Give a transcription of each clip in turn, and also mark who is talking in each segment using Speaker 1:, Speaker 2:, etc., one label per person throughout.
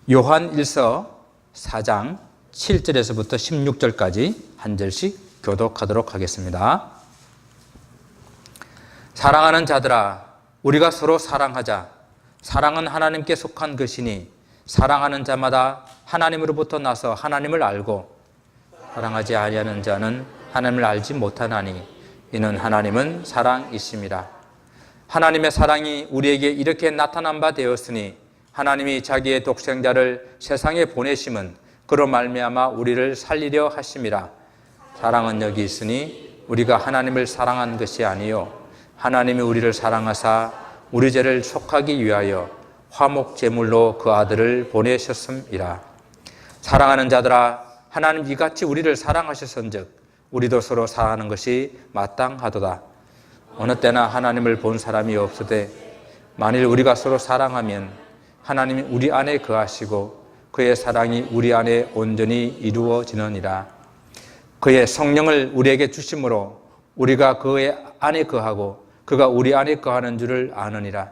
Speaker 1: 요한 1서 4장 7절에서부터 16절까지 한 절씩 교독하도록 하겠습니다. 사랑하는 자들아, 우리가 서로 사랑하자. 사랑은 하나님께 속한 것이니 사랑하는 자마다 하나님으로부터 나서 하나님을 알고 사랑하지 아니하는 자는 하나님을 알지 못하나니 이는 하나님은 사랑이심이라. 하나님의 사랑이 우리에게 이렇게 나타난 바 되었으니 하나님이 자기의 독생자를 세상에 보내심은 그로 말미암아 우리를 살리려 하심이라. 사랑은 여기 있으니 우리가 하나님을 사랑한 것이 아니요 하나님이 우리를 사랑하사 우리 죄를 속하기 위하여 화목 제물로 그 아들을 보내셨음이라. 사랑하는 자들아, 하나님 이같이 우리를 사랑하셨은즉 우리도 서로 사랑하는 것이 마땅하도다. 어느 때나 하나님을 본 사람이 없으되 만일 우리가 서로 사랑하면 하나님이 우리 안에 거하시고 그의 사랑이 우리 안에 온전히 이루어지느니라. 그의 성령을 우리에게 주심으로 우리가 그의 안에 거하고 그가 우리 안에 거하는 줄을 아느니라.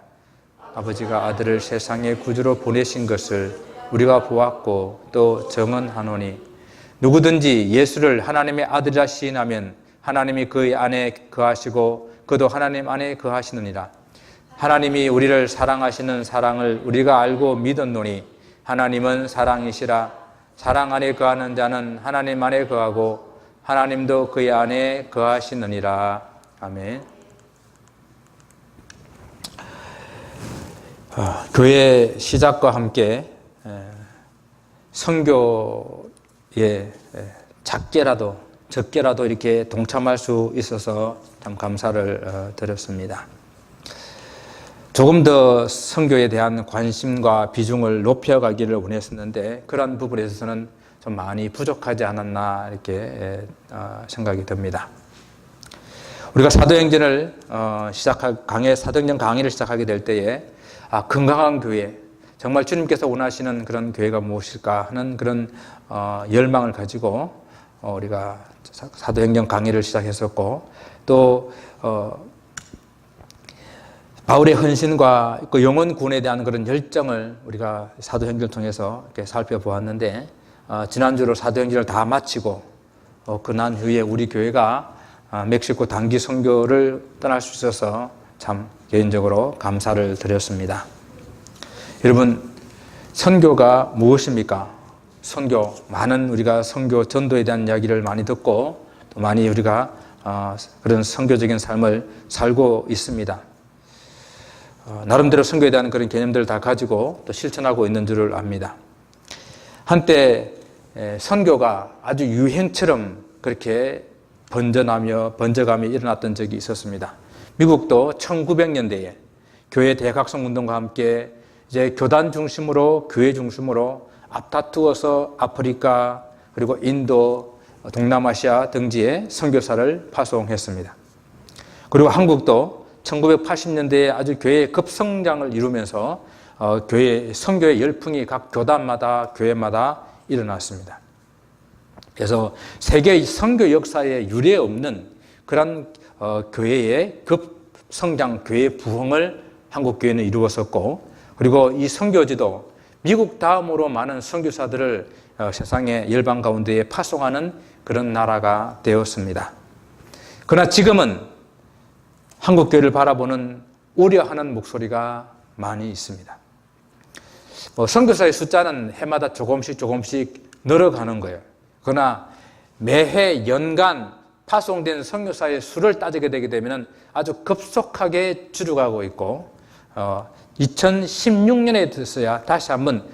Speaker 1: 아버지가 아들을 세상에 구주로 보내신 것을 우리가 보았고 또 증언하노니 누구든지 예수를 하나님의 아들이라 시인하면 하나님이 그의 안에 거하시고 그도 하나님 안에 거하시느니라. 하나님이 우리를 사랑하시는 사랑을 우리가 알고 믿었노니 하나님은 사랑이시라. 사랑 안에 거하는 자는 하나님 안에 거하고 하나님도 그의 안에 거하시느니라. 아멘. 교회 시작과 함께 선교에 적게라도 이렇게 동참할 수 있어서 참 감사를 드렸습니다. 조금 더 선교에 대한 관심과 비중을 높여가기를 원했었는데 그런 부분에 있어서는 좀 많이 부족하지 않았나 이렇게 생각이 듭니다. 우리가 사도행전을 사도행전 강의를 시작하게 될 때에 건강한 교회, 정말 주님께서 원하시는 그런 교회가 무엇일까 하는 그런 열망을 가지고 우리가 사도행전 강의를 시작했었고 또 바울의 헌신과 그 영혼 구원에 대한 그런 열정을 우리가 사도행전을 통해서 이렇게 살펴보았는데 지난주로 사도행전을 다 마치고 그난 후에 우리 교회가 멕시코 단기 선교를 떠날 수 있어서 참 개인적으로 감사를 드렸습니다. 여러분, 선교가 무엇입니까? 선교, 많은 우리가 선교 전도에 대한 이야기를 많이 듣고 또 많이 우리가 그런 선교적인 삶을 살고 있습니다. 나름대로 선교에 대한 그런 개념들을 다 가지고 또 실천하고 있는 줄을 압니다. 한때 선교가 아주 유행처럼 그렇게 번져가며 일어났던 적이 있었습니다. 미국도 1900년대에 교회 대각성 운동과 함께 이제 교단 중심으로 교회 중심으로 앞다투어서 아프리카 그리고 인도, 동남아시아 등지에 선교사를 파송했습니다. 그리고 한국도 1980년대에 아주 교회의 급성장을 이루면서 교회 선교의 열풍이 각 교단마다 교회마다 일어났습니다. 그래서 세계 선교 역사에 유례 없는 그런 교회의 급성장, 교회 부흥을 한국 교회는 이루었었고, 그리고 이 선교지도 미국 다음으로 많은 선교사들을 세상의 열방 가운데에 파송하는 그런 나라가 되었습니다. 그러나 지금은 한국 교회를 바라보는 우려하는 목소리가 많이 있습니다. 선교사의 숫자는 해마다 조금씩 늘어가는 거예요. 그러나 매해 연간 파송된 선교사의 수를 따지게 되게 되면 아주 급속하게 줄어가고 있고 2016년에 들어서야 다시 한번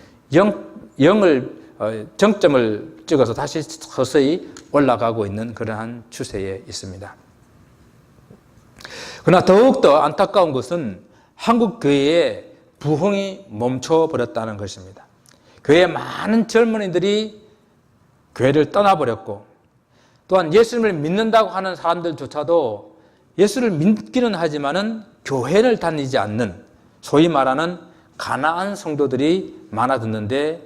Speaker 1: 정점을 찍어서 다시 서서히 올라가고 있는 그러한 추세에 있습니다. 그러나 더욱더 안타까운 것은 한국 교회의 부흥이 멈춰버렸다는 것입니다. 교회의 많은 젊은이들이 교회를 떠나버렸고 또한 예수님을 믿는다고 하는 사람들조차도 예수를 믿기는 하지만은 교회를 다니지 않는 소위 말하는 가나안 성도들이 많아졌는데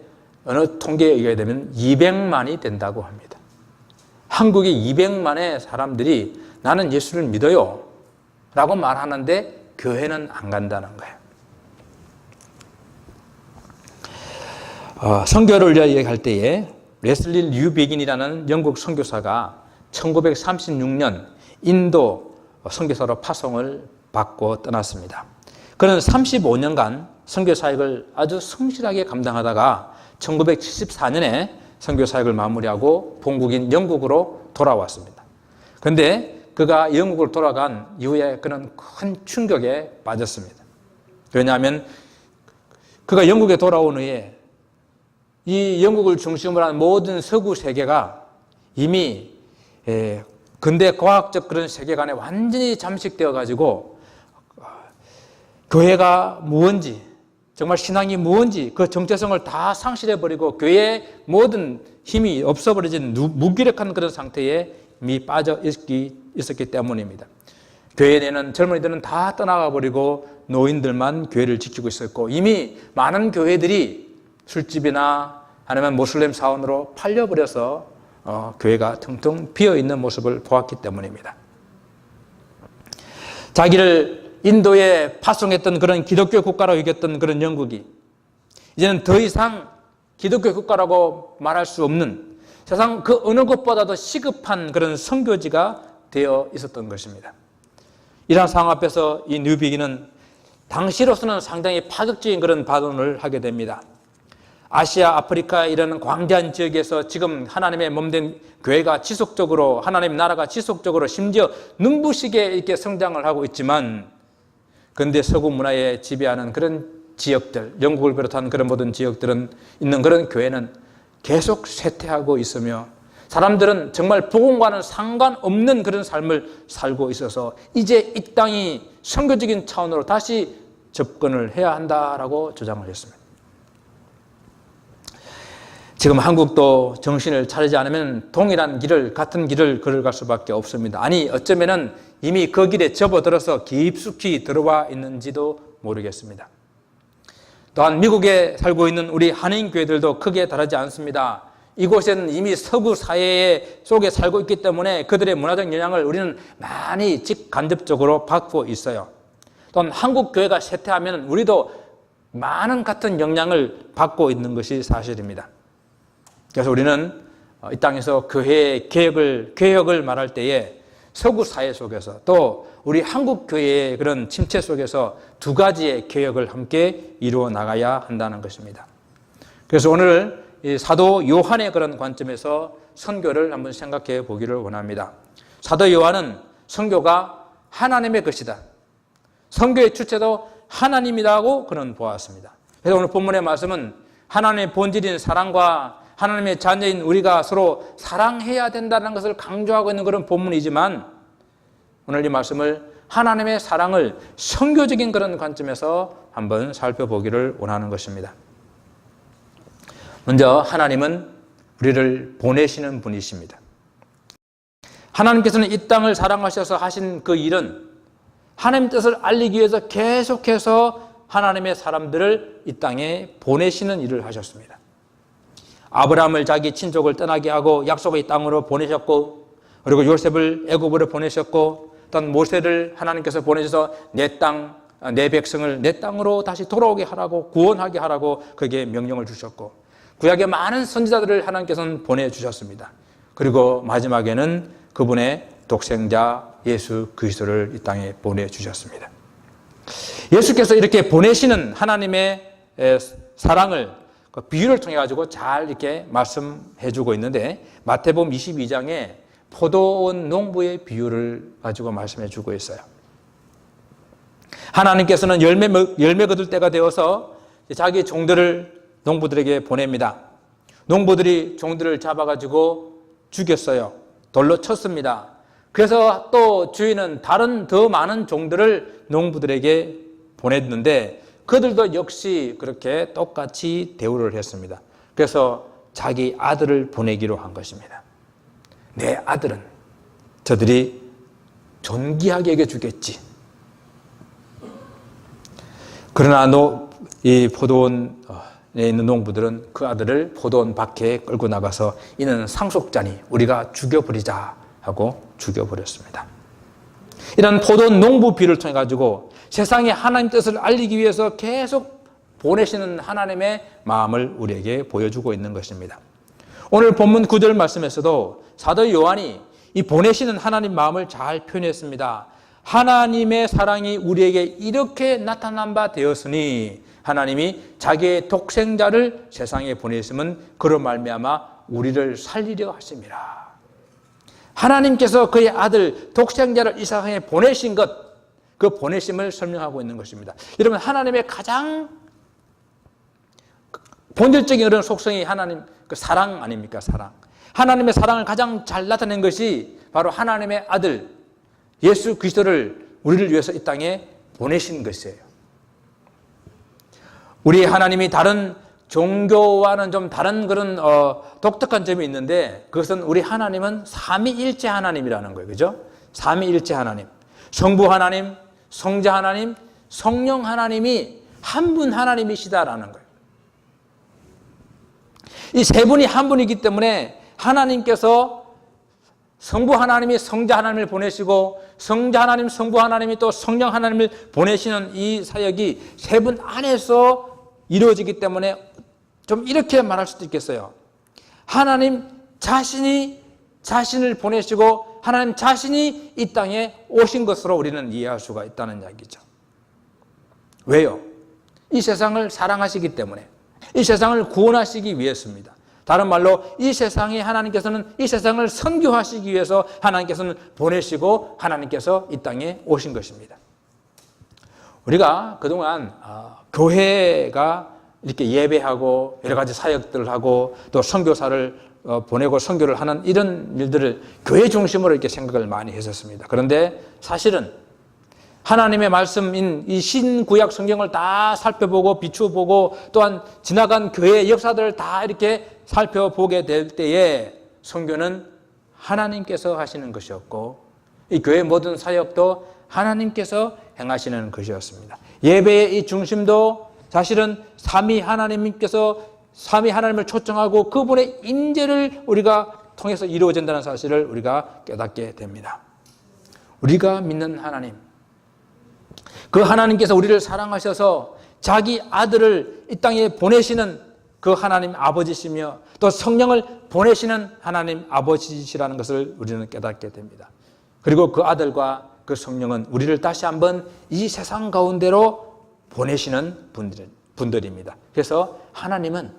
Speaker 1: 어느 통계에 의하게 되면 200만이 된다고 합니다. 한국의 200만의 사람들이 나는 예수를 믿어요 라고 말하는데 교회는 안 간다는 거예요. 선교를 이야기할 때에 레슬리 뉴비긴이라는 영국 선교사가 1936년 인도 선교사로 파송을 받고 떠났습니다. 그는 35년간 선교 사역을 아주 성실하게 감당하다가 1974년에 선교 사역을 마무리하고 본국인 영국으로 돌아왔습니다. 그런데 그가 영국으로 돌아간 이후에 그는 큰 충격에 빠졌습니다. 왜냐하면 그가 영국에 돌아온 후에 이 영국을 중심으로 한 모든 서구 세계가 이미 근대 과학적 그런 세계관에 완전히 잠식되어 가지고 교회가 무언지, 정말 신앙이 무언지 그 정체성을 다 상실해버리고 교회의 모든 힘이 없어버려진 무기력한 그런 상태에 이미 빠져 있었기 때문입니다. 교회 내는 젊은이들은 다 떠나가 버리고 노인들만 교회를 지키고 있었고, 이미 많은 교회들이 술집이나 아니면 모슬렘 사원으로 팔려버려서 교회가 텅텅 비어있는 모습을 보았기 때문입니다. 자기를 인도에 파송했던 그런 기독교 국가라고 여겼던 그런 영국이 이제는 더 이상 기독교 국가라고 말할 수 없는, 세상 그 어느 것보다도 시급한 그런 선교지가 되어 있었던 것입니다. 이러한 상황 앞에서 이 뉴비기는 당시로서는 상당히 파격적인 그런 발언을 하게 됩니다. 아시아, 아프리카 이런 광대한 지역에서 지금 하나님의 몸된 교회가 지속적으로, 하나님 나라가 지속적으로 심지어 눈부시게 이렇게 성장을 하고 있지만, 그런데 서구 문화에 지배하는 그런 지역들, 영국을 비롯한 그런 모든 지역들은 있는 그런 교회는 계속 쇠퇴하고 있으며 사람들은 정말 복음과는 상관없는 그런 삶을 살고 있어서 이제 이 땅이 선교적인 차원으로 다시 접근을 해야 한다라고 주장을 했습니다. 지금 한국도 정신을 차리지 않으면 동일한 길을, 같은 길을 걸어갈 수밖에 없습니다. 아니, 어쩌면은 이미 그 길에 접어들어서 깊숙이 들어와 있는지도 모르겠습니다. 또한 미국에 살고 있는 우리 한인교회들도 크게 다르지 않습니다. 이곳에는 이미 서구 사회 속에 살고 있기 때문에 그들의 문화적 영향을 우리는 많이 직간접적으로 받고 있어요. 또한 한국 교회가 쇠퇴하면 우리도 많은 같은 영향을 받고 있는 것이 사실입니다. 그래서 우리는 이 땅에서 교회의 개혁을 말할 때에 서구 사회 속에서 또 우리 한국 교회의 그런 침체 속에서 두 가지의 개혁을 함께 이루어 나가야 한다는 것입니다. 그래서 오늘 사도 요한의 그런 관점에서 선교를 한번 생각해 보기를 원합니다. 사도 요한은 선교가 하나님의 것이다, 선교의 주체도 하나님이라고 그는 보았습니다. 그래서 오늘 본문의 말씀은 하나님의 본질인 사랑과 하나님의 자녀인 우리가 서로 사랑해야 된다는 것을 강조하고 있는 그런 본문이지만, 오늘 이 말씀을 하나님의 사랑을 선교적인 그런 관점에서 한번 살펴보기를 원하는 것입니다. 먼저 하나님은 우리를 보내시는 분이십니다. 하나님께서는 이 땅을 사랑하셔서 하신 그 일은 하나님 뜻을 알리기 위해서 계속해서 하나님의 사람들을 이 땅에 보내시는 일을 하셨습니다. 아브라함을 자기 친족을 떠나게 하고 약속의 땅으로 보내셨고, 그리고 요셉을 애굽으로 보내셨고, 또한 모세를 하나님께서 보내셔서 내 땅, 내 백성을 내 땅으로 다시 돌아오게 하라고, 구원하게 하라고 그에게 명령을 주셨고, 구약의 많은 선지자들을 하나님께서는 보내주셨습니다. 그리고 마지막에는 그분의 독생자 예수 그리스도를 이 땅에 보내주셨습니다. 예수께서 이렇게 보내시는 하나님의 사랑을 그 비유를 통해 가지고 잘 이렇게 말씀해 주고 있는데, 마태복음 22장에 포도원 농부의 비유를 가지고 말씀해 주고 있어요. 하나님께서는 열매 거둘 때가 되어서 자기 종들을 농부들에게 보냅니다. 농부들이 종들을 잡아가지고 죽였어요. 돌로 쳤습니다. 그래서 또 주인은 다른 더 많은 종들을 농부들에게 보냈는데 그들도 역시 그렇게 똑같이 대우를 했습니다. 그래서 자기 아들을 보내기로 한 것입니다. 내 아들은 저들이 존귀하게 여겨주겠지. 그러나 이 포도원에 있는 농부들은 그 아들을 포도원 밖에 끌고 나가서 이는 상속자니 우리가 죽여버리자 하고 죽여버렸습니다. 이런 포도원 농부 비유를 통해 가지고 세상에 하나님 뜻을 알리기 위해서 계속 보내시는 하나님의 마음을 우리에게 보여주고 있는 것입니다. 오늘 본문 9절 말씀에서도 사도 요한이 이 보내시는 하나님 마음을 잘 표현했습니다. 하나님의 사랑이 우리에게 이렇게 나타난 바 되었으니 하나님이 자기의 독생자를 세상에 보내심은 그로 말미암아 우리를 살리려 하심이라. 하나님께서 그의 아들 독생자를 이 세상에 보내신 것, 그 보내심을 설명하고 있는 것입니다. 여러분, 하나님의 가장 본질적인 그런 속성이 하나님 그 사랑 아닙니까? 사랑. 하나님의 사랑을 가장 잘 나타낸 것이 바로 하나님의 아들 예수 그리스도를 우리를 위해서 이 땅에 보내신 것이에요. 우리 하나님이 다른 종교와는 좀 다른 그런 독특한 점이 있는데, 그것은 우리 하나님은 삼위일체 하나님이라는 거예요. 그죠? 삼위일체 하나님. 성부 하나님, 성자 하나님, 성령 하나님이 한 분 하나님이시다라는 거예요. 이 세 분이 한 분이기 때문에 하나님께서 성부 하나님이 성자 하나님을 보내시고 성자 하나님, 성부 하나님이 또 성령 하나님을 보내시는 이 사역이 세 분 안에서 이루어지기 때문에 좀 이렇게 말할 수도 있겠어요. 하나님 자신이 자신을 보내시고 하나님 자신이 이 땅에 오신 것으로 우리는 이해할 수가 있다는 이야기죠. 왜요? 이 세상을 사랑하시기 때문에, 이 세상을 구원하시기 위해서입니다. 다른 말로 이 세상에 하나님께서는 이 세상을 선교하시기 위해서 하나님께서는 보내시고 하나님께서 이 땅에 오신 것입니다. 우리가 그동안 교회가 이렇게 예배하고 여러 가지 사역들을 하고 또 선교사를 보내고 선교를 하는 이런 일들을 교회 중심으로 이렇게 생각을 많이 했었습니다. 그런데 사실은 하나님의 말씀인 이 신구약 성경을 다 살펴보고 비추어보고 또한 지나간 교회의 역사들을 다 이렇게 살펴보게 될 때에 선교는 하나님께서 하시는 것이었고 이 교회의 모든 사역도 하나님께서 행하시는 것이었습니다. 예배의 이 중심도 사실은 삼위 하나님께서 삼위 하나님을 초청하고 그분의 인재를 우리가 통해서 이루어진다는 사실을 우리가 깨닫게 됩니다. 우리가 믿는 하나님, 그 하나님께서 우리를 사랑하셔서 자기 아들을 이 땅에 보내시는 그 하나님 아버지시며 또 성령을 보내시는 하나님 아버지시라는 것을 우리는 깨닫게 됩니다. 그리고 그 아들과 그 성령은 우리를 다시 한번 이 세상 가운데로 보내시는 분들입니다. 그래서 하나님은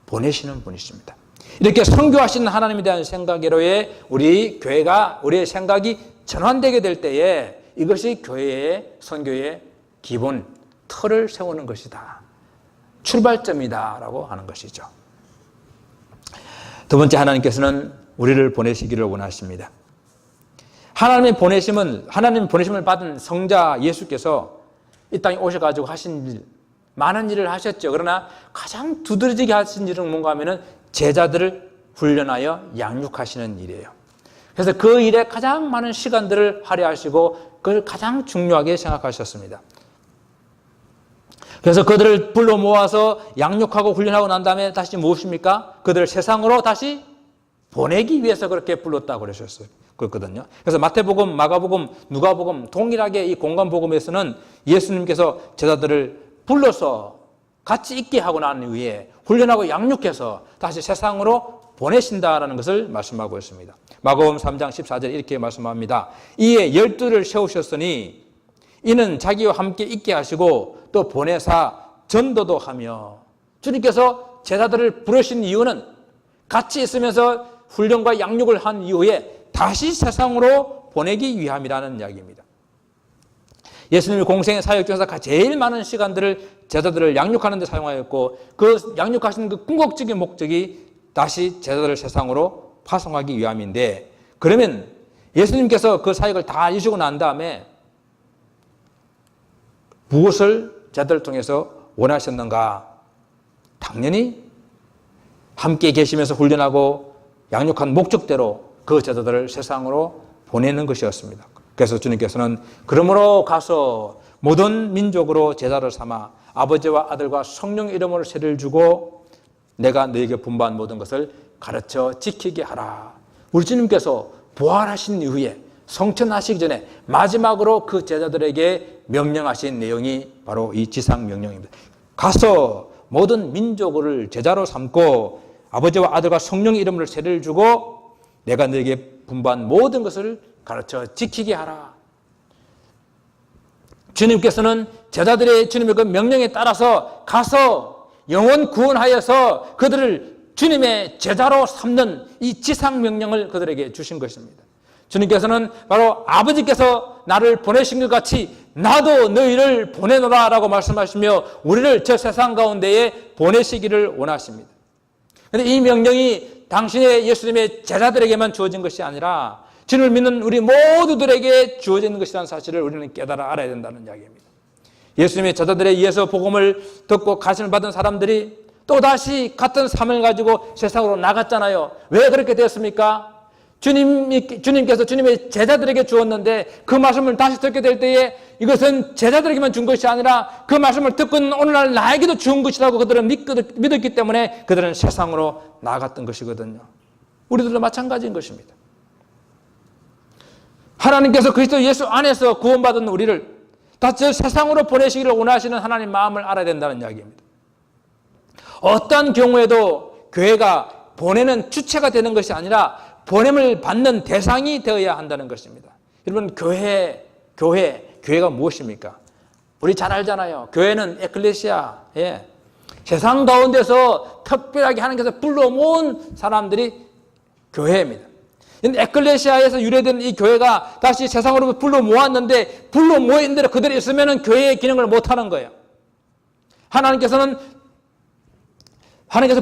Speaker 1: 보내시는 분이십니다. 이렇게 선교하시는 하나님에 대한 생각으로의 우리 교회가 우리의 생각이 전환되게 될 때에 이것이 교회의 선교의 기본 틀을 세우는 것이다. 출발점이다라고 하는 것이죠. 두 번째, 하나님께서는 우리를 보내시기를 원하십니다. 하나님 보내심을 받은 성자 예수께서 이 땅에 오셔가지고 하신 일, 많은 일을 하셨죠. 그러나 가장 두드러지게 하신 일은 뭔가 하면은 제자들을 훈련하여 양육하시는 일이에요. 그래서 그 일에 가장 많은 시간들을 할애하시고 그걸 가장 중요하게 생각하셨습니다. 그래서 그들을 불러 모아서 양육하고 훈련하고 난 다음에 다시 무엇입니까? 그들을 세상으로 다시 보내기 위해서 그렇게 불렀다고 그랬거든요. 그래서 마태복음, 마가복음, 누가복음 동일하게 이 공간복음에서는 예수님께서 제자들을 불러서 같이 있게 하고 난 이후에 훈련하고 양육해서 다시 세상으로 보내신다라는 것을 말씀하고 있습니다. 마가복음 3장 14절 이렇게 말씀합니다. 이에 12를 세우셨으니 이는 자기와 함께 있게 하시고 또 보내사 전도도 하며, 주님께서 제자들을 부르신 이유는 같이 있으면서 훈련과 양육을 한 이후에 다시 세상으로 보내기 위함이라는 이야기입니다. 예수님이 공생의 사역 중에서 제일 많은 시간들을 제자들을 양육하는 데 사용하였고 그 양육하시는 그 궁극적인 목적이 다시 제자들을 세상으로 파송하기 위함인데, 그러면 예수님께서 그 사역을 다 이루시고 난 다음에 무엇을 제자들을 통해서 원하셨는가? 당연히 함께 계시면서 훈련하고 양육한 목적대로 그 제자들을 세상으로 보내는 것이었습니다. 그래서 주님께서는 그러므로 가서 모든 민족으로 제자를 삼아 아버지와 아들과 성령 이름으로 세례를 주고 내가 너에게 분부한 모든 것을 가르쳐 지키게 하라. 우리 주님께서 부활하신 이후에 성천하시기 전에 마지막으로 그 제자들에게 명령하신 내용이 바로 이 지상명령입니다. 가서 모든 민족을 제자로 삼고 아버지와 아들과 성령의 이름으로 세례를 주고 내가 너에게 분부한 모든 것을 가르쳐 지키게 하라. 주님께서는 제자들의 주님의 그 명령에 따라서 가서 영혼 구원하여서 그들을 주님의 제자로 삼는 이 지상 명령을 그들에게 주신 것입니다. 주님께서는 바로 아버지께서 나를 보내신 것 같이 나도 너희를 보내노라 라고 말씀하시며 우리를 저 세상 가운데에 보내시기를 원하십니다. 그런데 이 명령이 당신의 예수님의 제자들에게만 주어진 것이 아니라 주님을 믿는 우리 모두들에게 주어진 것이라는 사실을 우리는 깨달아 알아야 된다는 이야기입니다. 예수님의 제자들에 의해서 복음을 듣고 가르침을 받은 사람들이 또다시 같은 삶을 가지고 세상으로 나갔잖아요. 왜 그렇게 되었습니까? 주님께서 주님의 제자들에게 주었는데 그 말씀을 다시 듣게 될 때에 이것은 제자들에게만 준 것이 아니라 그 말씀을 듣고 오늘날 나에게도 준 것이라고 그들은 믿었기 때문에 그들은 세상으로 나갔던 것이거든요. 우리들도 마찬가지인 것입니다. 하나님께서 그리스도 예수 안에서 구원받은 우리를 다시 세상으로 보내시기를 원하시는 하나님 마음을 알아야 된다는 이야기입니다. 어떤 경우에도 교회가 보내는 주체가 되는 것이 아니라 보냄을 받는 대상이 되어야 한다는 것입니다. 여러분, 교회가 무엇입니까? 우리 잘 알잖아요. 교회는 에클레시아, 세상 가운데서 특별하게 하나님께서 불러 모은 사람들이 교회입니다. 에클레시아에서 유래된 이 교회가 다시 세상으로 불러 모았는데 불러 모인 대로 그대로 있으면 교회의 기능을 못하는 거예요. 하나님께서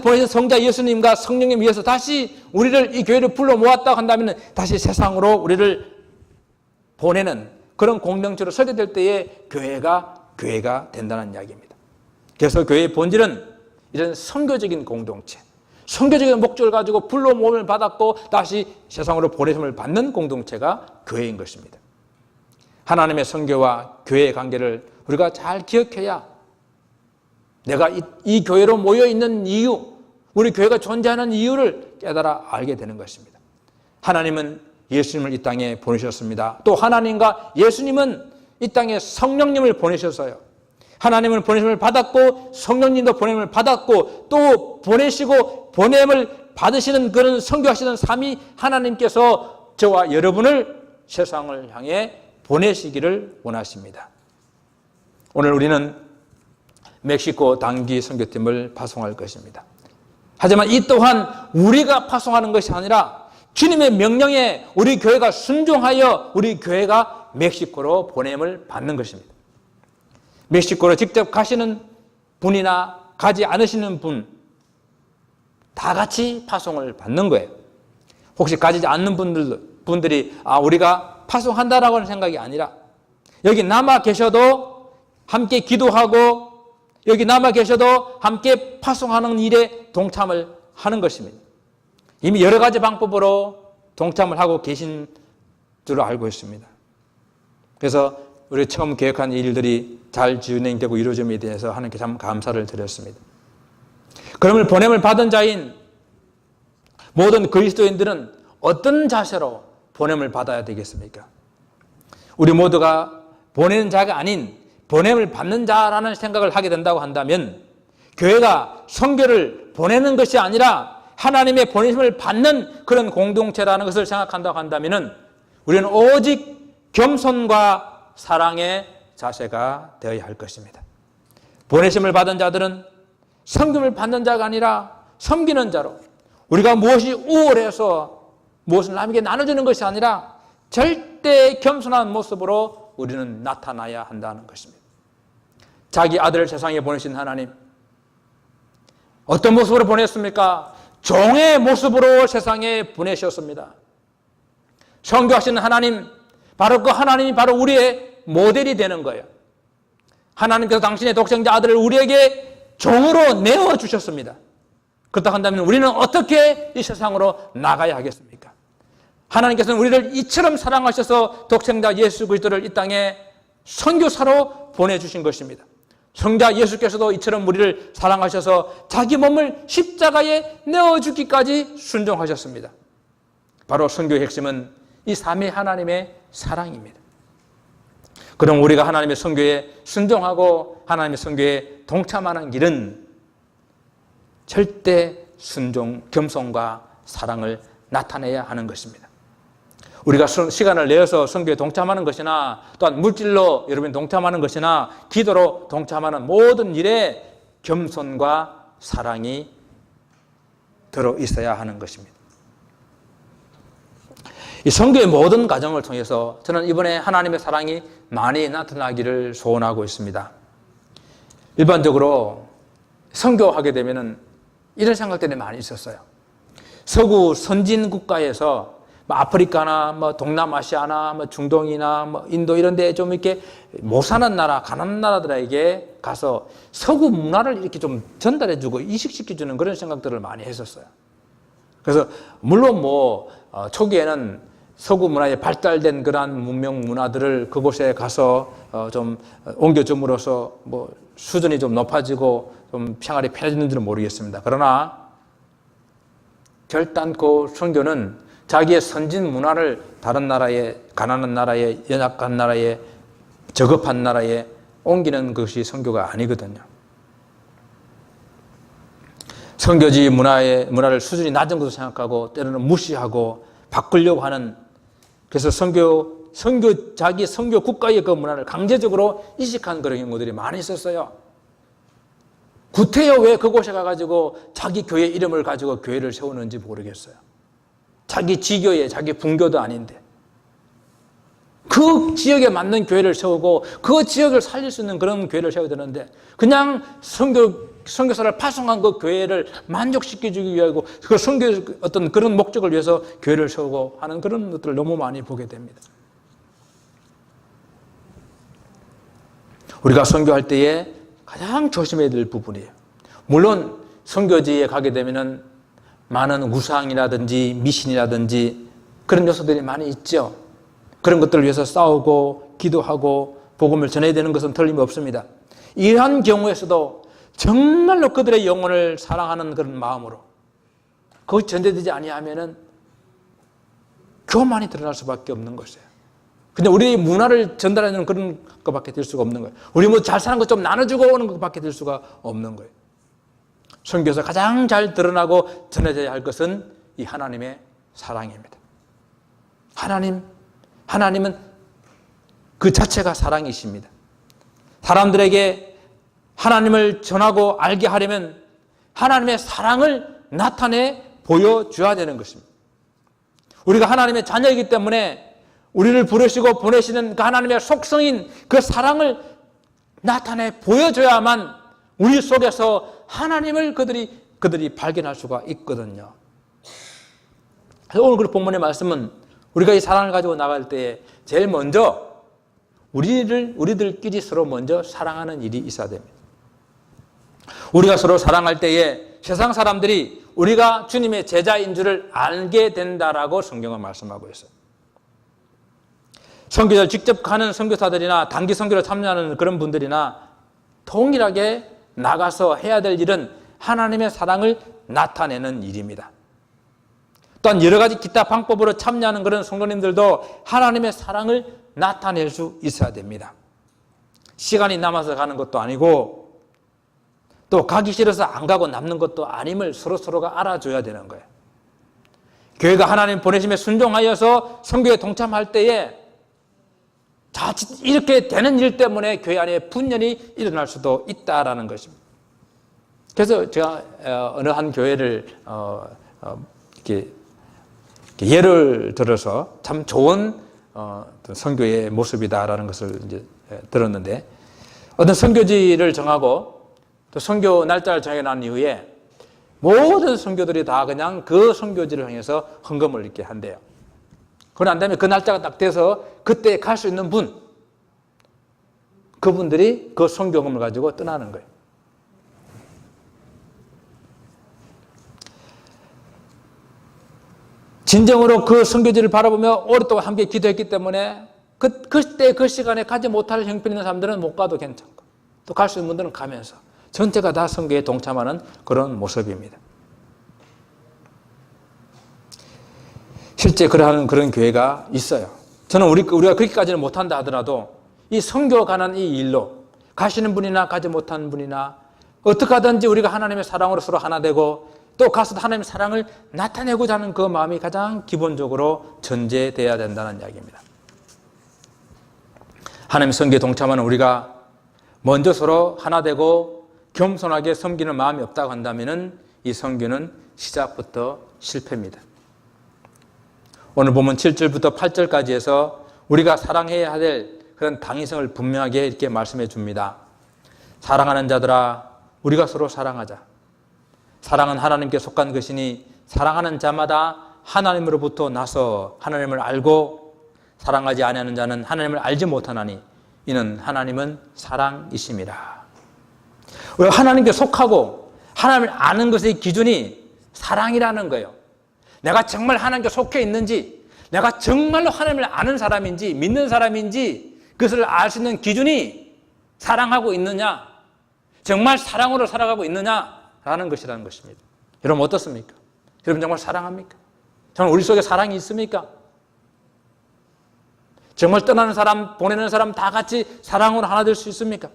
Speaker 1: 보내신 성자 예수님과 성령님 위해서 다시 우리를 이 교회를 불러 모았다고 한다면 다시 세상으로 우리를 보내는 그런 공동체로 서게 될 때에 교회가 된다는 이야기입니다. 그래서 교회의 본질은 이런 선교적인 공동체, 선교적인 목적을 가지고 불러 모음을 받았고 다시 세상으로 보내심을 받는 공동체가 교회인 것입니다. 하나님의 선교와 교회의 관계를 우리가 잘 기억해야 내가 이 교회로 모여있는 이유, 우리 교회가 존재하는 이유를 깨달아 알게 되는 것입니다. 하나님은 예수님을 이 땅에 보내셨습니다. 또 하나님과 예수님은 이 땅에 성령님을 보내셨어요. 하나님은 보내심을 받았고 성령님도 보냄을 받았고 또 보내시고 보냄을 받으시는 그런 선교하시는 삼위 하나님께서 저와 여러분을 세상을 향해 보내시기를 원하십니다. 오늘 우리는 멕시코 단기 선교팀을 파송할 것입니다. 하지만 이 또한 우리가 파송하는 것이 아니라 주님의 명령에 우리 교회가 순종하여 우리 교회가 멕시코로 보냄을 받는 것입니다. 멕시코로 직접 가시는 분이나 가지 않으시는 분 다 같이 파송을 받는 거예요. 혹시 가지 않는 분들이 우리가 파송한다라고 하는 생각이 아니라 여기 남아 계셔도 함께 기도하고 여기 남아 계셔도 함께 파송하는 일에 동참을 하는 것입니다. 이미 여러 가지 방법으로 동참을 하고 계신 줄 알고 있습니다. 그래서 우리 처음 계획한 일들이 잘 진행되고 이루어짐에 대해서 하나님께 참 감사를 드렸습니다. 그러면 보냄을 받은 자인 모든 그리스도인들은 어떤 자세로 보냄을 받아야 되겠습니까? 우리 모두가 보내는 자가 아닌 보냄을 받는 자라는 생각을 하게 된다고 한다면 교회가 선교를 보내는 것이 아니라 하나님의 보내심을 받는 그런 공동체라는 것을 생각한다고 한다면 우리는 오직 겸손과 사랑의 자세가 되어야 할 것입니다. 보내심을 받은 자들은 섬김을 받는 자가 아니라 섬기는 자로 우리가 무엇이 우월해서 무엇을 남에게 나눠주는 것이 아니라 절대 겸손한 모습으로 우리는 나타나야 한다는 것입니다. 자기 아들을 세상에 보내신 하나님 어떤 모습으로 보냈습니까? 종의 모습으로 세상에 보내셨습니다. 선교하시는 하나님, 바로 그 하나님이 바로 우리의 모델이 되는 거예요. 하나님께서 당신의 독생자 아들을 우리에게 종으로 내어주셨습니다. 그렇다고 한다면 우리는 어떻게 이 세상으로 나가야 하겠습니까? 하나님께서는 우리를 이처럼 사랑하셔서 독생자 예수 그리스도를 이 땅에 선교사로 보내주신 것입니다. 성자 예수께서도 이처럼 우리를 사랑하셔서 자기 몸을 십자가에 내어주기까지 순종하셨습니다. 바로 선교의 핵심은 이 삼위 하나님의 사랑입니다. 그럼 우리가 하나님의 선교에 순종하고 하나님의 선교에 동참하는 길은 절대 순종, 겸손과 사랑을 나타내야 하는 것입니다. 우리가 시간을 내어서 선교에 동참하는 것이나 또한 물질로 여러분이 동참하는 것이나 기도로 동참하는 모든 일에 겸손과 사랑이 들어 있어야 하는 것입니다. 이 선교의 모든 과정을 통해서 저는 이번에 하나님의 사랑이 많이 나타나기를 소원하고 있습니다. 일반적으로 선교하게 되면은 이런 생각들이 많이 있었어요. 서구 선진 국가에서 아프리카나 동남아시아나 중동이나 인도 이런 데 좀 이렇게 못 사는 나라, 가난한 나라들에게 가서 서구 문화를 이렇게 좀 전달해주고 이식시켜주는 그런 생각들을 많이 했었어요. 그래서 물론 초기에는 서구 문화에 발달된 그러한 문명 문화들을 그곳에 가서 좀 옮겨줌으로써 수준이 좀 높아지고 좀 생활이 편해지는지는 모르겠습니다. 그러나 결단코 선교는 자기의 선진 문화를 다른 나라에, 가난한 나라에, 연약한 나라에, 저급한 나라에 옮기는 것이 선교가 아니거든요. 선교지 문화를 수준이 낮은 것으로 생각하고 때로는 무시하고 바꾸려고 하는, 그래서 자기 선교 국가의 그 문화를 강제적으로 이식한 그런 경우들이 많이 있었어요. 구태여 왜 그곳에 가가지고 자기 교회 이름을 가지고 교회를 세우는지 모르겠어요. 자기 지교에, 자기 분교도 아닌데 그 지역에 맞는 교회를 세우고 그 지역을 살릴 수 있는 그런 교회를 세워야 되는데 그냥 선교사를 파송한 그 교회를 만족시켜주기 위하고 그 선교 어떤 그런 목적을 위해서 교회를 세우고 하는 그런 것들을 너무 많이 보게 됩니다. 우리가 선교할 때에 가장 조심해야 될 부분이에요. 물론 선교지에 가게 되면은 많은 우상이라든지 미신이라든지 그런 요소들이 많이 있죠. 그런 것들을 위해서 싸우고 기도하고 복음을 전해야 되는 것은 틀림없습니다. 이러한 경우에서도 정말로 그들의 영혼을 사랑하는 그런 마음으로 그것이 전제되지 아니하면은 교만이 드러날 수밖에 없는 것이에요. 근데 우리 문화를 전달하는 그런 것밖에 될 수가 없는 거예요. 우리 잘 사는 것 좀 나눠주고 오는 것밖에 될 수가 없는 거예요. 선교에서 가장 잘 드러나고 전해져야 할 것은 이 하나님의 사랑입니다. 하나님은 그 자체가 사랑이십니다. 사람들에게 하나님을 전하고 알게 하려면 하나님의 사랑을 나타내 보여줘야 되는 것입니다. 우리가 하나님의 자녀이기 때문에 우리를 부르시고 보내시는 그 하나님의 속성인 그 사랑을 나타내 보여줘야만 우리 속에서 하나님을 그들이 발견할 수가 있거든요. 오늘 그 본문의 말씀은 우리가 이 사랑을 가지고 나갈 때에 제일 먼저 우리들끼리 서로 먼저 사랑하는 일이 있어야 됩니다. 우리가 서로 사랑할 때에 세상 사람들이 우리가 주님의 제자인 줄을 알게 된다라고 성경은 말씀하고 있어요. 선교를 직접 가는 선교사들이나 단기 선교를 참여하는 그런 분들이나 동일하게 나가서 해야 될 일은 하나님의 사랑을 나타내는 일입니다. 또한 여러 가지 기타 방법으로 참여하는 그런 성도님들도 하나님의 사랑을 나타낼 수 있어야 됩니다. 시간이 남아서 가는 것도 아니고 또 가기 싫어서 안 가고 남는 것도 아님을 서로가 알아줘야 되는 거예요. 교회가 하나님 보내심에 순종하여서 선교에 동참할 때에 자칫 이렇게 되는 일 때문에 교회 안에 분열이 일어날 수도 있다라는 것입니다. 그래서 제가 어느 한 교회를 이렇게 예를 들어서 참 좋은 선교의 모습이다라는 것을 이제 들었는데, 어떤 선교지를 정하고 또 선교 날짜를 정해놓은 이후에 모든 선교들이 다 그냥 그 선교지를 향해서 헌금을 이렇게 한대요. 그러고 난 다음에 그 날짜가 딱 돼서 그때 갈 수 있는 그분들이 그 선교금을 가지고 떠나는 거예요. 진정으로 그 선교지를 바라보며 오랫동안 함께 기도했기 때문에 그때 그 시간에 가지 못할 형편 있는 사람들은 못 가도 괜찮고 또 갈 수 있는 분들은 가면서 전체가 다 선교에 동참하는 그런 모습입니다. 실제 그러한 그런 교회가 있어요. 저는 우리가 그렇게까지는 못한다 하더라도 이 선교 가는 이 일로 가시는 분이나 가지 못하는 분이나 어떻게 하든지 우리가 하나님의 사랑으로 서로 하나 되고 또 가서 하나님의 사랑을 나타내고자 하는 그 마음이 가장 기본적으로 전제되어야 된다는 이야기입니다. 하나님의 선교에 동참하는 우리가 먼저 서로 하나 되고 겸손하게 섬기는 마음이 없다고 한다면 이 선교는 시작부터 실패입니다. 오늘 보면 7절부터 8절까지 해서 우리가 사랑해야 될 그런 당위성을 분명하게 이렇게 말씀해 줍니다. 사랑하는 자들아 우리가 서로 사랑하자. 사랑은 하나님께 속한 것이니 사랑하는 자마다 하나님으로부터 나서 하나님을 알고 사랑하지 아니하는 자는 하나님을 알지 못하나니 이는 하나님은 사랑이심이라. 왜 하나님께 속하고 하나님을 아는 것의 기준이 사랑이라는 거예요. 내가 정말 하나님께 속해 있는지, 내가 정말로 하나님을 아는 사람인지, 믿는 사람인지 그것을 알 수 있는 기준이 사랑하고 있느냐, 정말 사랑으로 살아가고 있느냐라는 것이라는 것입니다. 여러분 어떻습니까? 여러분 정말 사랑합니까? 정말 우리 속에 사랑이 있습니까? 정말 떠나는 사람, 보내는 사람 다 같이 사랑으로 하나 될 수 있습니까?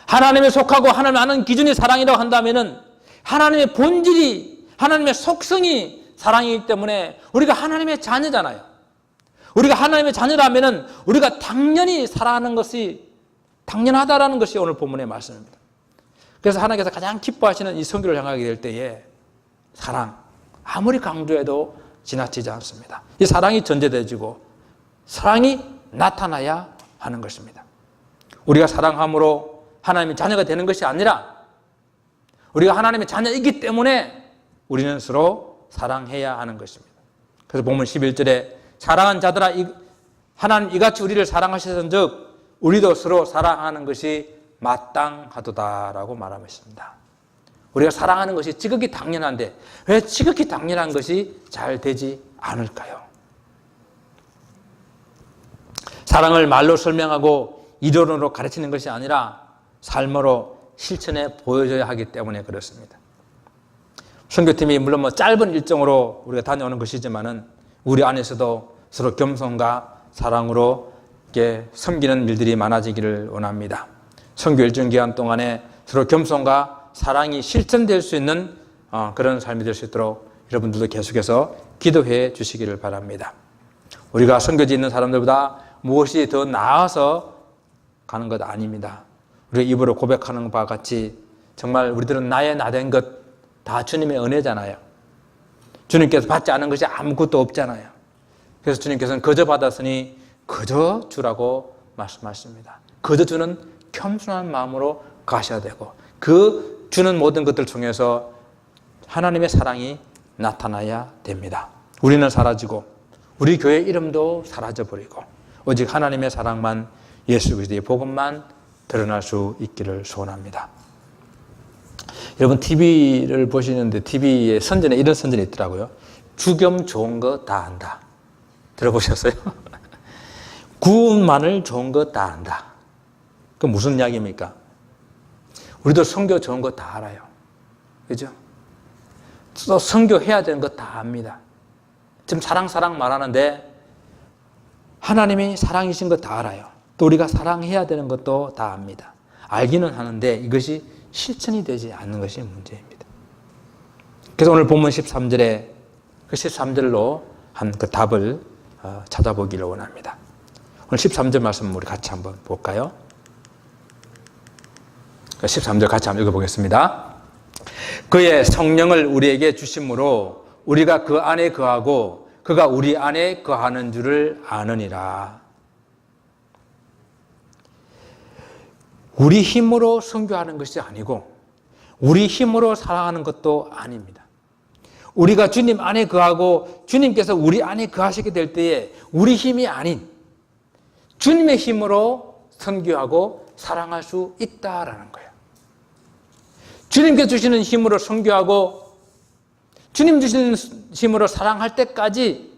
Speaker 1: 하나님에 속하고 하나님을 아는 기준이 사랑이라고 한다면 하나님의 본질이, 하나님의 속성이 사랑이기 때문에 우리가 하나님의 자녀잖아요. 우리가 하나님의 자녀라면 우리가 당연히 사랑하는 것이 당연하다라는 것이 오늘 본문의 말씀입니다. 그래서 하나님께서 가장 기뻐하시는 이 선교를 향하게 될 때에 사랑, 아무리 강조해도 지나치지 않습니다. 이 사랑이 전제되어지고 사랑이 나타나야 하는 것입니다. 우리가 사랑함으로 하나님의 자녀가 되는 것이 아니라 우리가 하나님의 자녀이기 때문에 우리는 서로 사랑해야 하는 것입니다. 그래서 본문 11절에 사랑한 자들아 하나님 이같이 우리를 사랑하셨은즉 우리도 서로 사랑하는 것이 마땅하도다라고 말하고 있습니다. 우리가 사랑하는 것이 지극히 당연한데 왜 지극히 당연한 것이 잘 되지 않을까요? 사랑을 말로 설명하고 이론으로 가르치는 것이 아니라 삶으로 실천해 보여줘야 하기 때문에 그렇습니다. 선교팀이 물론 짧은 일정으로 우리가 다녀오는 것이지만은 우리 안에서도 서로 겸손과 사랑으로 이렇게 섬기는 일들이 많아지기를 원합니다. 선교 일정 기간 동안에 서로 겸손과 사랑이 실천될 수 있는 그런 삶이 될 수 있도록 여러분들도 계속해서 기도해 주시기를 바랍니다. 우리가 선교지 있는 사람들보다 무엇이 더 나아서 가는 것 아닙니다. 우리가 입으로 고백하는 바와 같이 정말 우리들은 나의 나된 것 다 주님의 은혜잖아요. 주님께서 받지 않은 것이 아무것도 없잖아요. 그래서 주님께서는 거저 받았으니 거저 주라고 말씀하십니다. 거저 주는 겸손한 마음으로 가셔야 되고 그 주는 모든 것들 중에서 하나님의 사랑이 나타나야 됩니다. 우리는 사라지고 우리 교회 이름도 사라져버리고 오직 하나님의 사랑만 예수 그리스도의 복음만 드러날 수 있기를 소원합니다. 여러분 TV를 보시는데 TV에 선전에 이런 선전이 있더라고요. 주겸 좋은 거 다 안다. 들어보셨어요? 구운 마늘 좋은 거 다 안다. 그 무슨 이야기입니까? 우리도 선교 좋은 거 다 알아요. 그죠? 또 선교해야 되는 거 다 압니다. 지금 사랑 말하는데 하나님이 사랑이신 거 다 알아요. 또 우리가 사랑해야 되는 것도 다 압니다. 알기는 하는데 이것이 실천이 되지 않는 것이 문제입니다. 그래서 오늘 본문 13절에 그 13절로 한 그 답을 찾아보기를 원합니다. 오늘 13절 말씀 우리 같이 한번 볼까요? 13절 같이 한번 읽어보겠습니다. 그의 성령을 우리에게 주심으로 우리가 그 안에 거하고 그가 우리 안에 거하는 줄을 아느니라. 우리 힘으로 선교하는 것이 아니고 우리 힘으로 사랑하는 것도 아닙니다. 우리가 주님 안에 거하고 주님께서 우리 안에 거하시게 될 때에 우리 힘이 아닌 주님의 힘으로 선교하고 사랑할 수 있다라는 거예요. 주님께서 주시는 힘으로 선교하고 주님 주시는 힘으로 사랑할 때까지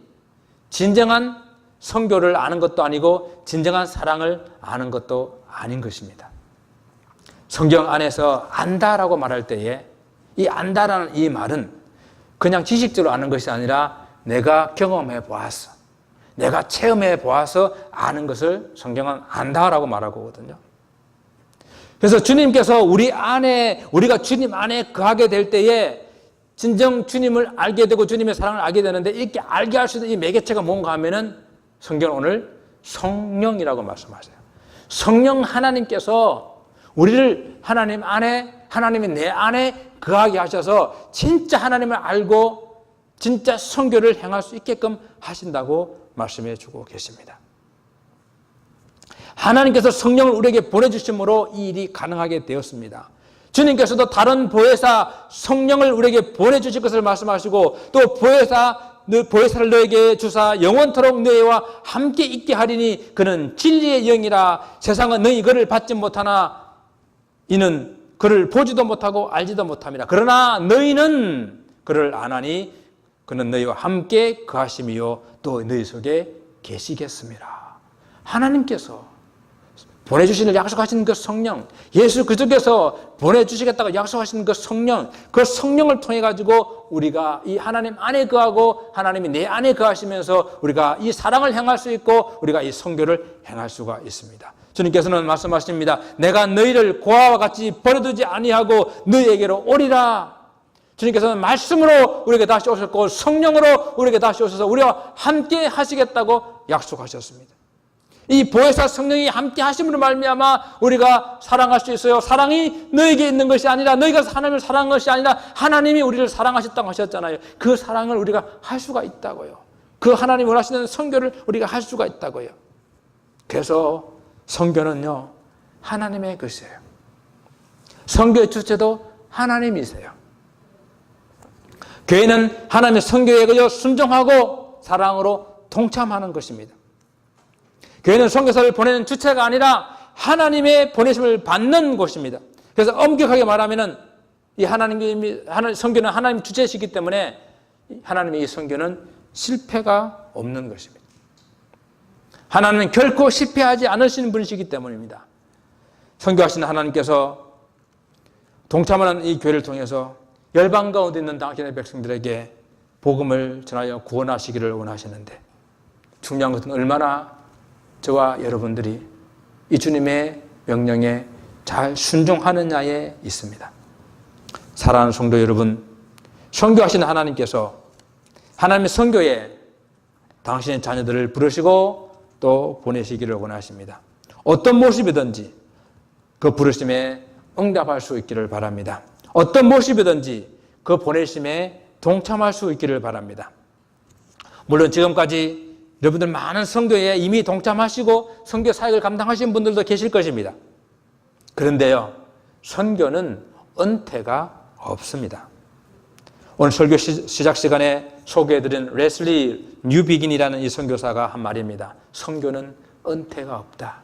Speaker 1: 진정한 선교를 아는 것도 아니고 진정한 사랑을 아는 것도 아닌 것입니다. 성경 안에서 안다라고 말할 때에 이 안다라는 이 말은 그냥 지식적으로 아는 것이 아니라 내가 경험해 보았어. 내가 체험해 보아서 아는 것을 성경은 안다라고 말하고 있거든요. 그래서 주님께서 우리가 주님 안에 거하게 될 때에 진정 주님을 알게 되고 주님의 사랑을 알게 되는데, 이렇게 알게 할 수 있는 이 매개체가 뭔가 하면은 성경은 오늘 성령이라고 말씀하세요. 성령 하나님께서 우리를 하나님 안에, 하나님이 내 안에 거하게 하셔서 진짜 하나님을 알고 진짜 선교를 행할 수 있게끔 하신다고 말씀해 주고 계십니다. 하나님께서 성령을 우리에게 보내주심으로 이 일이 가능하게 되었습니다. 주님께서도 다른 보혜사 성령을 우리에게 보내주실 것을 말씀하시고, 또 보혜사를 너에게 주사 영원토록 너희와 함께 있게 하리니 그는 진리의 영이라. 세상은 너희 그를 받지 못하나 이는 그를 보지도 못하고 알지도 못함이라. 그러나 너희는 그를 아나니 그는 너희와 함께 거하심이요 또 너희 속에 계시겠습니다. 하나님께서 보내주시는 약속하신 그 성령, 예수 그리스도께서 보내주시겠다고 약속하신 그 성령, 그 성령을 통해 가지고 우리가 이 하나님 안에 거하고 하나님이 내 안에 거하시면서 우리가 이 사랑을 행할 수 있고 우리가 이 선교를 행할 수가 있습니다. 주님께서는 말씀하십니다. 내가 너희를 고아와 같이 버려두지 아니하고 너희에게로 오리라. 주님께서는 말씀으로 우리에게 다시 오셨고 성령으로 우리에게 다시 오셔서 우리와 함께 하시겠다고 약속하셨습니다. 이 보혜사 성령이 함께 하심으로 말미암아 우리가 사랑할 수 있어요. 사랑이 너에게 있는 것이 아니라, 너희가 하나님을 사랑한 것이 아니라 하나님이 우리를 사랑하셨다고 하셨잖아요. 그 사랑을 우리가 할 수가 있다고요. 그 하나님이 원하시는 선교를 우리가 할 수가 있다고요. 그래서 선교는요, 하나님의 것이에요. 선교의 주체도 하나님이세요. 교회는 하나님의 선교에 그저 순종하고 사랑으로 동참하는 것입니다. 교회는 선교사를 보내는 주체가 아니라 하나님의 보내심을 받는 곳입니다. 그래서 엄격하게 말하면은 이 선교는 하나님 주체이시기 때문에 하나님의 이 선교는 실패가 없는 것입니다. 하나님은 결코 실패하지 않으시는 분이시기 때문입니다. 선교하시는 하나님께서 동참하는 이 교회를 통해서 열방 가운데 있는 당신의 백성들에게 복음을 전하여 구원하시기를 원하시는데, 중요한 것은 얼마나 저와 여러분들이 이 주님의 명령에 잘 순종하느냐에 있습니다. 사랑하는 성도 여러분, 선교하시는 하나님께서 하나님의 선교에 당신의 자녀들을 부르시고 또 보내시기를 원하십니다. 어떤 모습이든지 그 부르심에 응답할 수 있기를 바랍니다. 어떤 모습이든지 그 보내심에 동참할 수 있기를 바랍니다. 물론 지금까지 여러분들 많은 선교에 이미 동참하시고 선교 사역을 감당하신 분들도 계실 것입니다. 그런데요, 선교는 은퇴가 없습니다. 오늘 설교 시작 시간에 소개해드린 레슬리 뉴비긴이라는 이 선교사가 한 말입니다. 선교는 은퇴가 없다.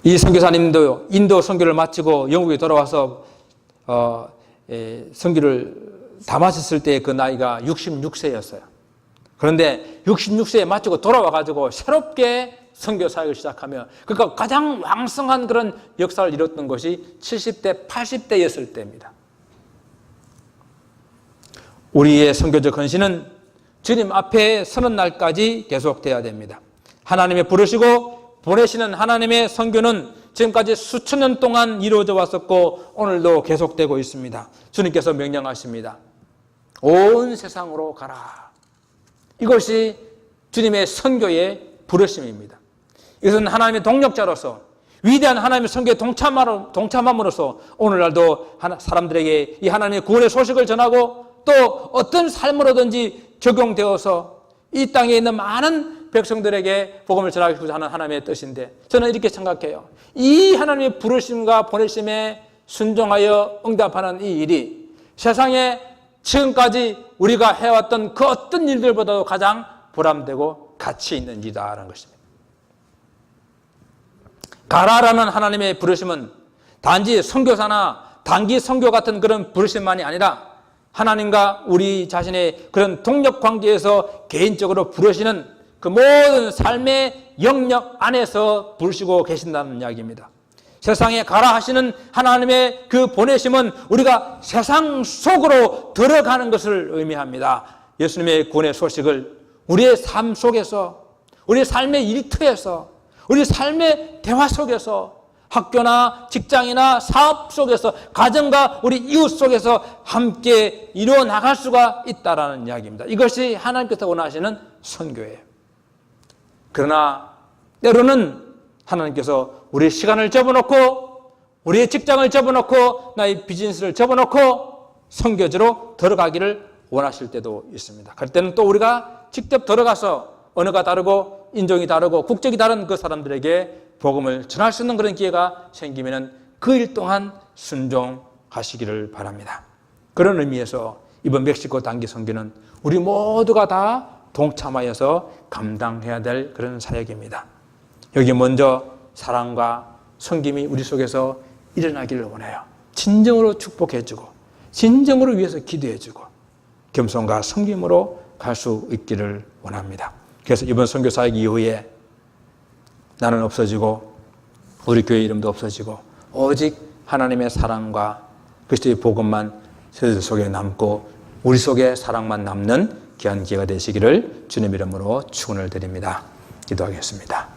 Speaker 1: 이 선교사님도 인도 선교를 마치고 영국에 돌아와서 선교를 다 마쳤을 때 그 나이가 66세였어요. 그런데 66세에 마치고 돌아와가지고 새롭게 선교 사역을 시작하며, 그러니까 가장 왕성한 그런 역사를 이뤘던 것이 70대, 80대였을 때입니다. 우리의 선교적 헌신은 주님 앞에 서는 날까지 계속돼야 됩니다. 하나님의 부르시고 보내시는 하나님의 선교는 지금까지 수천 년 동안 이루어져 왔었고 오늘도 계속되고 있습니다. 주님께서 명령하십니다. 온 세상으로 가라. 이것이 주님의 선교의 부르심입니다. 이것은 하나님의 동력자로서 위대한 하나님의 선교에 동참함으로써 오늘날도 사람들에게 이 하나님의 구원의 소식을 전하고 또 어떤 삶으로든지 적용되어서 이 땅에 있는 많은 백성들에게 복음을 전하고자 하는 하나님의 뜻인데, 저는 이렇게 생각해요. 이 하나님의 부르심과 보내심에 순종하여 응답하는 이 일이 세상에 지금까지 우리가 해왔던 그 어떤 일들보다도 가장 보람되고 가치 있는 일이다라는 것입니다. 가라라는 하나님의 부르심은 단지 선교사나 단기 선교 같은 그런 부르심만이 아니라 하나님과 우리 자신의 그런 동력 관계에서 개인적으로 부르시는 그 모든 삶의 영역 안에서 부르시고 계신다는 이야기입니다. 세상에 가라 하시는 하나님의 그 보내심은 우리가 세상 속으로 들어가는 것을 의미합니다. 예수님의 구원의 소식을 우리의 삶 속에서, 우리의 삶의 일터에서, 우리 삶의 대화 속에서, 학교나 직장이나 사업 속에서, 가정과 우리 이웃 속에서 함께 이루어 나갈 수가 있다라는 이야기입니다. 이것이 하나님께서 원하시는 선교예요. 그러나 때로는 하나님께서 우리의 시간을 접어놓고, 우리의 직장을 접어놓고, 나의 비즈니스를 접어놓고 선교지로 들어가기를 원하실 때도 있습니다. 그럴 때는 또 우리가 직접 들어가서 언어가 다르고 인종이 다르고 국적이 다른 그 사람들에게 복음을 전할 수 있는 그런 기회가 생기면 그 일 동안 순종하시기를 바랍니다. 그런 의미에서 이번 멕시코 단기 선교는 우리 모두가 다 동참하여서 감당해야 될 그런 사역입니다. 여기 먼저 사랑과 섬김이 우리 속에서 일어나기를 원해요. 진정으로 축복해주고, 진정으로 위해서 기도해주고, 겸손과 섬김으로 갈 수 있기를 원합니다. 그래서 이번 선교 사역 이후에 나는 없어지고 우리 교회 이름도 없어지고 오직 하나님의 사랑과 그리스도의 복음만 저희들 속에 남고 우리 속에 사랑만 남는 귀한 기회가 되시기를 주님 이름으로 축원을 드립니다. 기도하겠습니다.